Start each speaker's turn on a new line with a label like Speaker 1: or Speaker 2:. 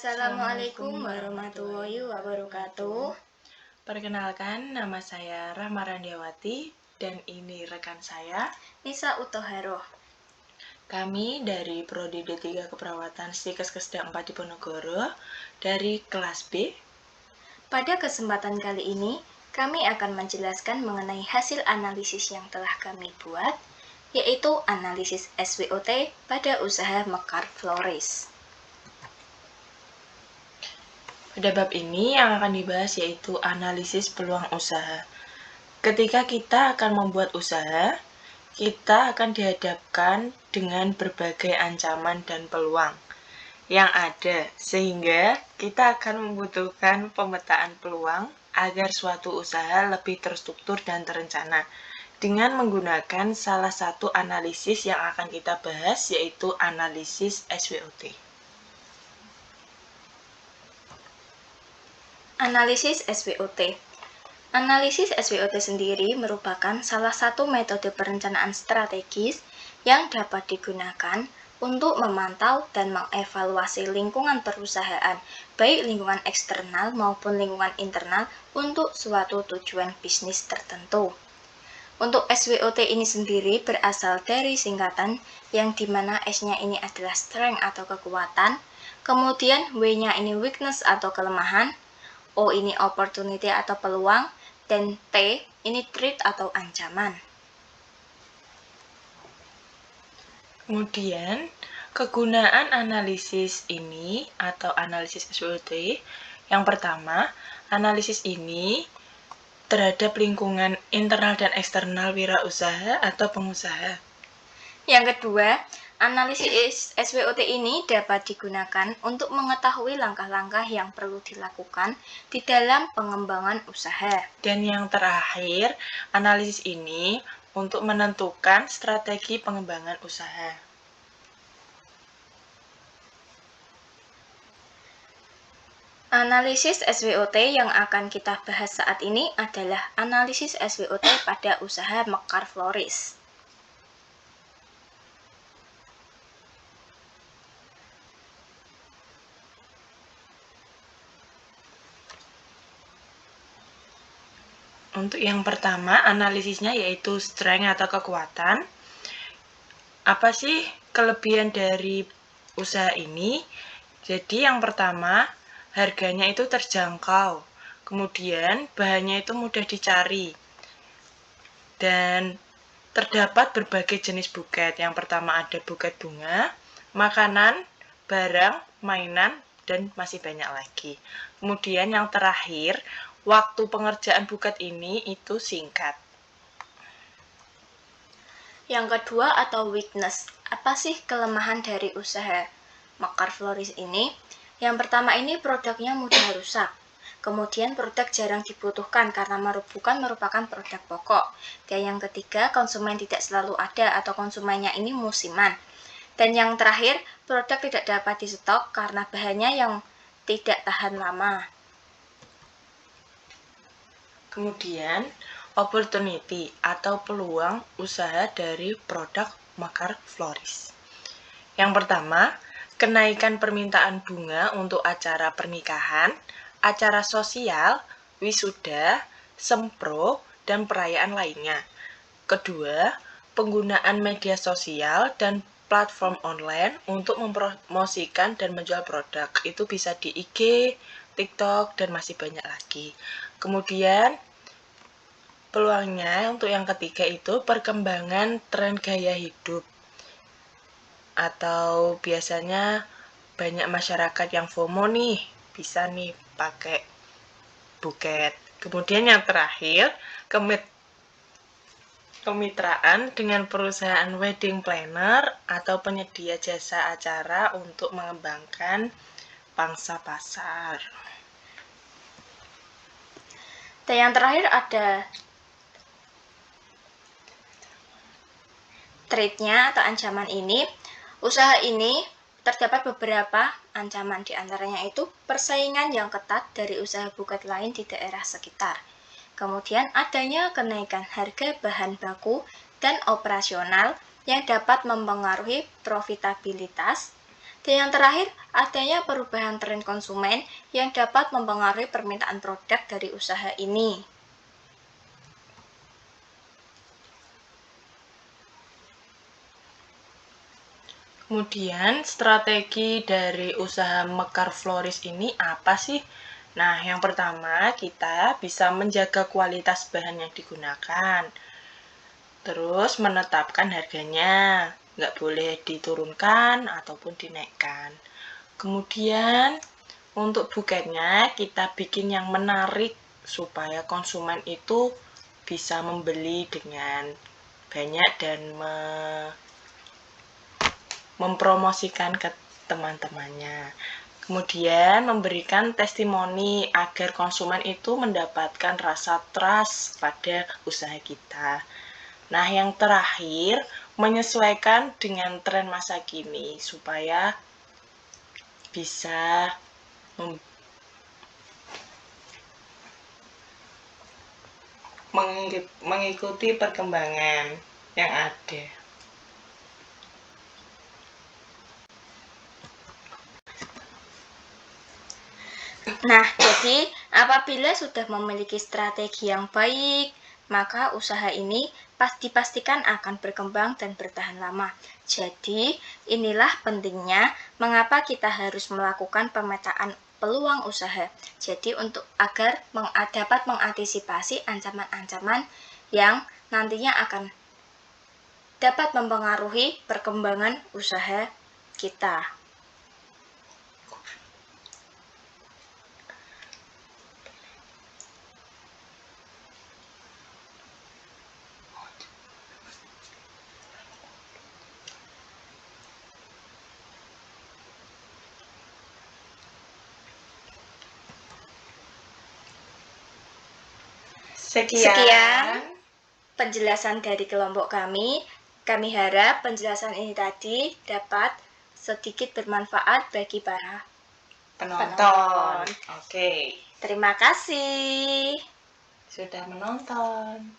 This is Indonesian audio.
Speaker 1: Assalamualaikum warahmatullahi wabarakatuh.
Speaker 2: Perkenalkan, nama saya Rahma Randiawati dan ini rekan saya,
Speaker 1: Nisa Utoharoh.
Speaker 2: Kami dari Prodi D3 Keperawatan Stikes Kesda 4 Diponegoro dari kelas B.
Speaker 1: Pada kesempatan kali ini, kami akan menjelaskan mengenai hasil analisis yang telah kami buat, yaitu analisis SWOT pada usaha Mekar Flores.
Speaker 2: Pada bab ini yang akan dibahas yaitu analisis peluang usaha. Ketika kita akan membuat usaha, kita akan dihadapkan dengan berbagai ancaman dan peluang yang ada, sehingga kita akan membutuhkan pemetaan peluang agar suatu usaha lebih terstruktur dan terencana dengan menggunakan salah satu analisis yang akan kita bahas, yaitu analisis SWOT.
Speaker 1: Analisis SWOT. Analisis SWOT sendiri merupakan salah satu metode perencanaan strategis yang dapat digunakan untuk memantau dan mengevaluasi lingkungan perusahaan, baik lingkungan eksternal maupun lingkungan internal untuk suatu tujuan bisnis tertentu. Untuk SWOT ini sendiri berasal dari singkatan yang dimana S-nya ini adalah strength atau kekuatan, kemudian W-nya ini weakness atau kelemahan, O ini opportunity atau peluang, dan T ini threat atau ancaman.
Speaker 2: Kemudian, kegunaan analisis ini atau analisis SWOT, yang pertama, analisis ini terhadap lingkungan internal dan eksternal wirausaha atau pengusaha.
Speaker 1: Yang kedua, analisis SWOT ini dapat digunakan untuk mengetahui langkah-langkah yang perlu dilakukan di dalam pengembangan usaha.
Speaker 2: Dan yang terakhir, analisis ini untuk menentukan strategi pengembangan usaha.
Speaker 1: Analisis SWOT yang akan kita bahas saat ini adalah analisis SWOT pada usaha Mekar Flores.
Speaker 2: Untuk yang pertama, analisisnya yaitu strength atau kekuatan. Apa sih kelebihan dari usaha ini? Jadi yang pertama, harganya itu terjangkau. Kemudian bahannya itu mudah dicari. Dan terdapat berbagai jenis buket. Yang pertama ada buket bunga, makanan, barang, mainan, dan masih banyak lagi. Kemudian yang terakhir, waktu pengerjaan buket ini itu singkat.
Speaker 1: Yang kedua atau weakness. Apa sih kelemahan dari usaha Mekar Flores ini? Yang pertama ini produknya mudah rusak. Kemudian produk jarang dibutuhkan karena bukan merupakan produk pokok. Dan yang ketiga, konsumen tidak selalu ada atau konsumennya ini musiman. Dan yang terakhir, produk tidak dapat distok karena bahannya yang tidak tahan lama.
Speaker 2: Kemudian, opportunity atau peluang usaha dari produk Mekar Flores. Yang pertama, kenaikan permintaan bunga untuk acara pernikahan, acara sosial, wisuda, sempro, dan perayaan lainnya. Kedua, penggunaan media sosial dan platform online untuk mempromosikan dan menjual produk. Itu bisa di IG, TikTok, dan masih banyak lagi. Kemudian, peluangnya untuk yang ketiga itu perkembangan tren gaya hidup. Atau biasanya banyak masyarakat yang FOMO nih, bisa nih pakai buket. Kemudian yang terakhir, kemitraan dengan perusahaan wedding planner atau penyedia jasa acara untuk mengembangkan pangsa pasar.
Speaker 1: Dan yang terakhir ada threat-nya atau ancaman ini. Usaha ini terdapat beberapa ancaman, di antaranya itu persaingan yang ketat dari usaha buket lain di daerah sekitar. Kemudian adanya kenaikan harga bahan baku dan operasional yang dapat mempengaruhi profitabilitas. Dan yang terakhir, adanya perubahan tren konsumen yang dapat mempengaruhi permintaan produk dari usaha ini.
Speaker 2: Kemudian strategi dari usaha mekar floris ini apa sih? Nah, yang pertama kita bisa menjaga kualitas bahan yang digunakan. Terus menetapkan harganya, nggak boleh diturunkan ataupun dinaikkan. Kemudian untuk buketnya kita bikin yang menarik supaya konsumen itu bisa membeli dengan banyak dan mempromosikan ke teman-temannya. Kemudian memberikan testimoni agar konsumen itu mendapatkan rasa trust pada usaha kita. Nah, yang terakhir, menyesuaikan dengan tren masa kini supaya bisa mengikuti perkembangan yang ada.
Speaker 1: Nah, jadi apabila sudah memiliki strategi yang baik, maka usaha ini dipastikan akan berkembang dan bertahan lama. Jadi, inilah pentingnya mengapa kita harus melakukan pemetaan peluang usaha. Jadi, agar dapat mengantisipasi ancaman-ancaman yang nantinya akan dapat mempengaruhi perkembangan usaha kita. Sekian penjelasan dari kelompok kami. Kami harap penjelasan ini tadi dapat sedikit bermanfaat bagi para
Speaker 2: penonton. Oke.
Speaker 1: Terima kasih
Speaker 2: Sudah menonton.